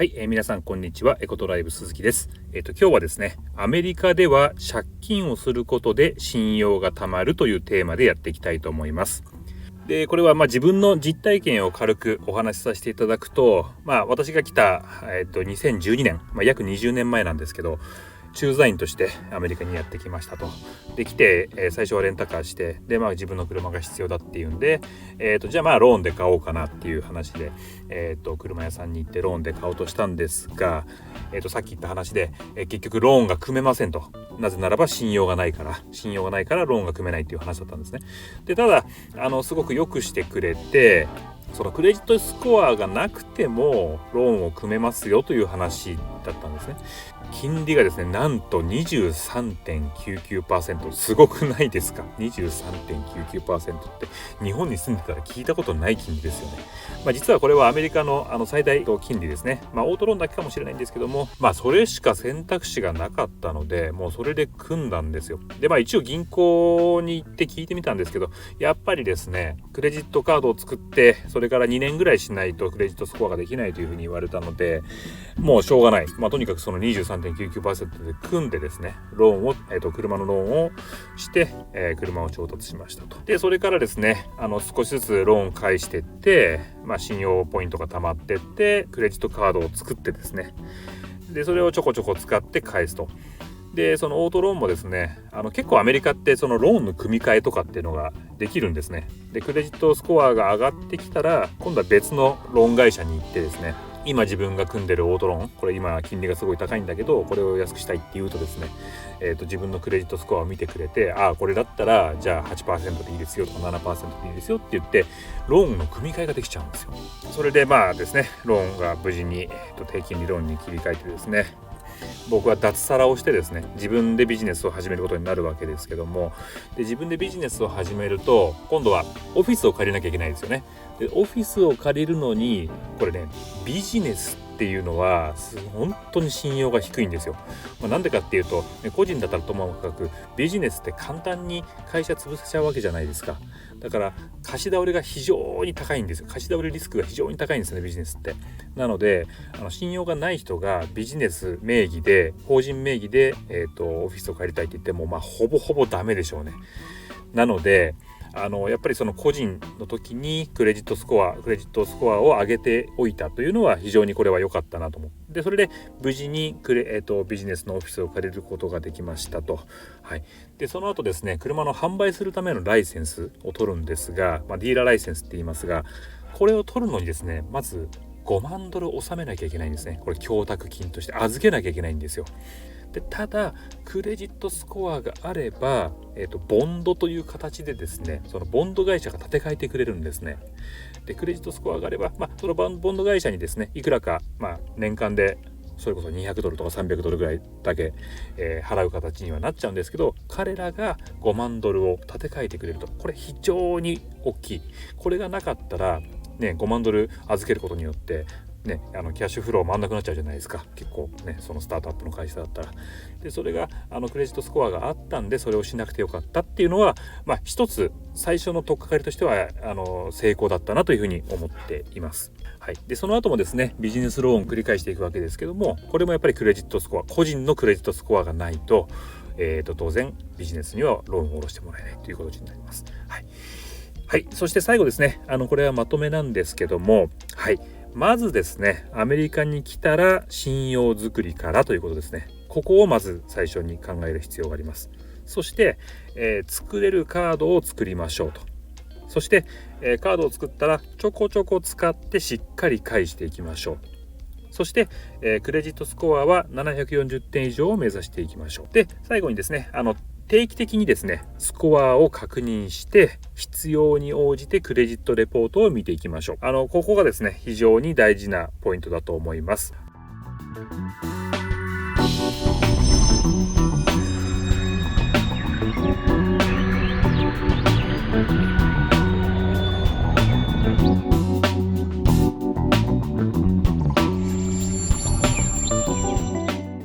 はい、皆さんこんにちは。エコトライブ鈴木です。今日はですね、アメリカでは借金をすることで信用がたまるというテーマでやっていきたいと思います。で、これは自分の実体験を軽くお話しさせていただくと、私が来た、2012年、約20年前なんですけど、駐在員としてアメリカにやってきましたと。で来て、最初はレンタカーして、で自分の車が必要だっていうんで、じゃあローンで買おうかなっていう話で、車屋さんに行ってローンで買おうとしたんですが、さっき言った話で、結局ローンが組めませんと。なぜならば信用がないからローンが組めないっていう話だったんですね。でただすごく良くしてくれて、そのクレジットスコアがなくてもローンを組めますよという話だったんですね。金利がですね、なんと 23.99%、 すごくないですか？ 23.99% って日本に住んでたら聞いたことない金利ですよね。実はこれはアメリカの最大金利ですね。オートローンだけかもしれないんですけども、それしか選択肢がなかったので、もうそれで組んだんですよ。で一応銀行に行って聞いてみたんですけど、やっぱりですね、クレジットカードを作ってそれから2年ぐらいしないとクレジットスコアができないというふうに言われたので、もうしょうがない。とにかくその 23.99% で組んでですね、ローンを、車のローンをして、車を調達しましたと。でそれからですね、少しずつローン返していって、信用ポイントが溜まってってクレジットカードを作ってですね、でそれをちょこちょこ使って返すと。でそのオートローンもですね、結構アメリカってそのローンの組み替えとかっていうのができるんですね。でクレジットスコアが上がってきたら今度は別のローン会社に行ってですね、今自分が組んでるオートローン、これ今金利がすごい高いんだけどこれを安くしたいって言うとですね、自分のクレジットスコアを見てくれて、これだったらじゃあ 8% でいいですよとか 7% でいいですよって言ってローンの組み替えができちゃうんですよ。それでですね、ローンが無事に、低金利ローンに切り替えてですね、僕は脱サラをしてですね、自分でビジネスを始めることになるわけですけども、で自分でビジネスを始めると今度はオフィスを借りなきゃいけないですよね。でオフィスを借りるのにこれね、ビジネスっていうのは本当に信用が低いんですよ。なんでかっていうと、個人だったらともかくビジネスって簡単に会社潰せちゃうわけじゃないですか。だから貸し倒れが非常に高いんですよ。貸し倒れリスクが非常に高いんですね、ビジネスって。なので信用がない人がビジネス名義で法人名義で、オフィスを借りたいって言ってもほぼほぼダメでしょうね。なのでやっぱりその個人の時にクレジットスコアを上げておいたというのは非常にこれは良かったなと思って、でそれで無事にビジネスのオフィスを借りることができましたと。でその後ですね、車の販売するためのライセンスを取るんですが、ディーラーライセンスって言いますが、これを取るのにですね、まず5万ドル納めなきゃいけないんですね。これ供託金として預けなきゃいけないんですよ。でただクレジットスコアがあれば、ボンドという形でですね、そのボンド会社が立て替えてくれるんですね。でクレジットスコアがあれば、そのボンド会社にですね、いくらか、年間でそれこそ200ドルとか300ドルぐらいだけ、払う形にはなっちゃうんですけど、彼らが5万ドルを立て替えてくれると、これ非常に大きい。これがなかったらね、5万ドル預けることによってね、キャッシュフロー回んなくなっちゃうじゃないですか、結構ね、そのスタートアップの会社だったら。でそれがクレジットスコアがあったんで、それをしなくてよかったっていうのは、一つ最初の取っかかりとしては成功だったなというふうに思っています。でその後もですね、ビジネスローンを繰り返していくわけですけども、これもやっぱりクレジットスコア、個人のクレジットスコアがないと、当然ビジネスにはローンを下ろしてもらえないということになります。そして最後ですね、これはまとめなんですけども、まずですね、アメリカに来たら信用づくりからということですね。ここをまず最初に考える必要があります。そして、作れるカードを作りましょうと。そして、カードを作ったらちょこちょこ使ってしっかり返していきましょう。そして、クレジットスコアは740点以上を目指していきましょう。で最後にですね、定期的にですね、スコアを確認して必要に応じてクレジットレポートを見ていきましょう。ここがですね、非常に大事なポイントだと思います。